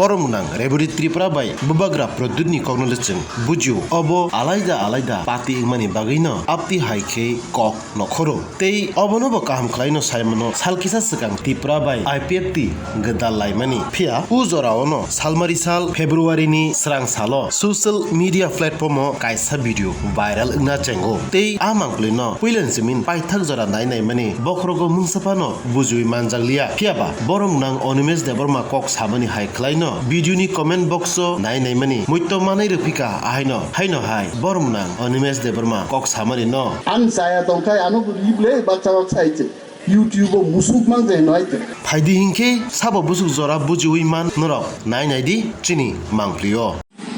borong nang reburi Tripura bai bubagra produrni kognolecheng buju obo alaida pati ingmani bagino apti haike kok nokhoro tei obonobo kaham khlaino saimano salkisa sikang Tripura bai IPFT gedal laimani phia ujora ono salmari sal February ni srang salo social media platform o kaisa video viral ingna chengo tei amangklino puilen simin paithak jora nainai mani bokrogo mungsapano bujui manjanglia phiaba borong nang Onimesh Deborma kok samani hai khlaino video ni comment box o nainai mani muitto manai rupika ahaino haino hai borong nang Onimesh Deborma kok samani no an saya tongkai anu rible bacha chaiche YouTube o musuk mangje noite phaidi hingke sabo busuk jora bujui man norok nainai di chini mangplio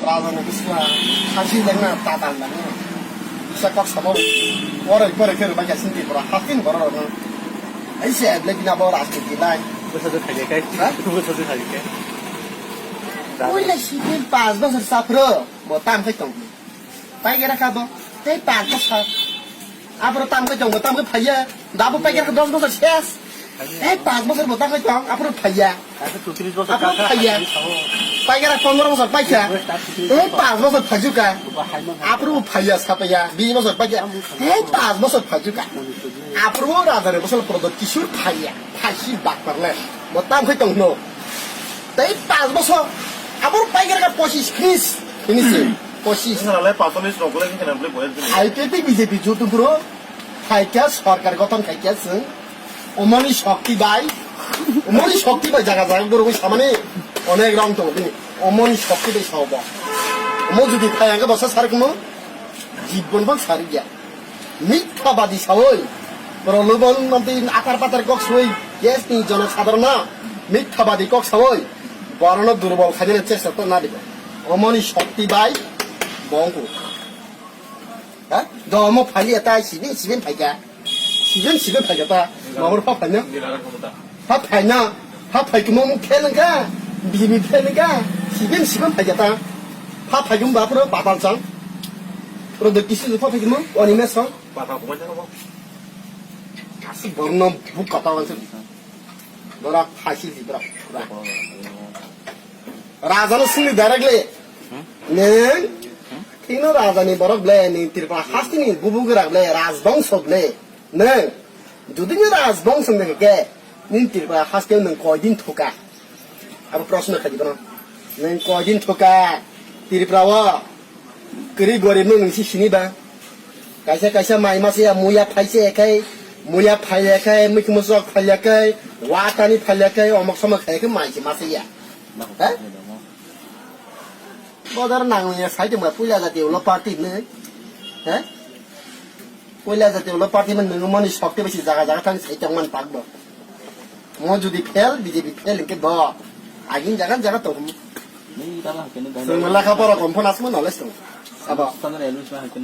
razana kisma haji lengna tatal na isa kok samo ora ipore kero baka sinti pora hakin boror no aise blekina bor aske dilai বছর থাকে কাই বছর থাকে কাই ওইলা সিপিন 5 বছর সাফরো মতাম খাই তং পাইগেরা খাবো তেই 5 বছর আপরো তাম খাই তং মতাম খাই ফাইয়া দাবো পাইগেরা 10 বছর শেষ এই 5 বছর মতাম খাই তং আপরো ফাইয়া 34 বছর আপরো ফাইয়া পাইগেরা 15 বছর পাইছা এই 5 বছর ফাজুকা আপরো ফাইয়া সাপাইয়া 20 বছর পাইয়া এই 5 বছর ফাজুকা আপরো রাজারে বছর প্রদত কিশোর ফাইয়া ফাইসি বাক পারলে মতাম খাই তং নো তাই 5 বছর আবার পাইগেরা 25 ফিস ফিনিশে 25 সালে 45 রকলে কিন্তু নামলে বয়স আইপিপি বিজেপি জুতুপুরো খাইকা সরকার গঠন খাইকাছে অমনি শক্তি বাই জায়গা বড় সামনে অনেক রং তো অমনি শক্তি বাই সব অম যদি খাইয়াকে বসা সারকমো জীবন বল সারি গিয়া মিথ্যাবাদী সবই প্রলোভন মন্ত্রী আকার পাতার কক সই গ্যাস নি জনসাধারণ মিথ্যাবাদী কক সবই বরণ দুর্বল খাইনের চেষ্টা তো না দিব অমনি শক্তি বাই বঙ্গ হ্যাঁ দম ফাইলি এটা সিবেন ফাইকা সিবেন ফাইকা তা মামর ফা ফাইনা ফা ফাইনা ফা ফাইকে মম খেলঙ্গা বিমি খেলঙ্গা সিবেন ফাইকা তা ফা ফাইকুম বাপুর বাতাল চাং প্রদক কিসি ফা ফাইকুম অনিমেশ চাং পাতা কমাই যাবো কাসি বর্ণ বুক কথা আছে বড় ফাইসি দিবরা রাজানো সিং ডাইরেক্টলি নে Kino rajani borok ble ni tirpa hastini bubugra ble rajbangso ble ne jodi ni rajbangso ne ke ni tirpa haste nang koidin thoka abo proshno khadi bana nang koidin thoka tirpa wa kri gorib no ngi sini ba kaisa mai ma se muya phaise kai muya phaya kai mikmosok phaya kai watani phaya kai omok samak khai kai mai se ma se ya ha বদর নাংলিয়া সাইতে মা পয়লা জাতীয় হলো party নে হ্যাঁ পয়লা জাতীয় হলো party মানে নমনি শক্তি বেশি জায়গা থাকি সাইতে মান পাকবো ম যদি ফেল বিজেপি ফেল কে ব আগিন জায়গা তো নি দালা কেন লেখাপড়া কম ফোন আসমো নলেজ তো আবা সামনে এলুস মা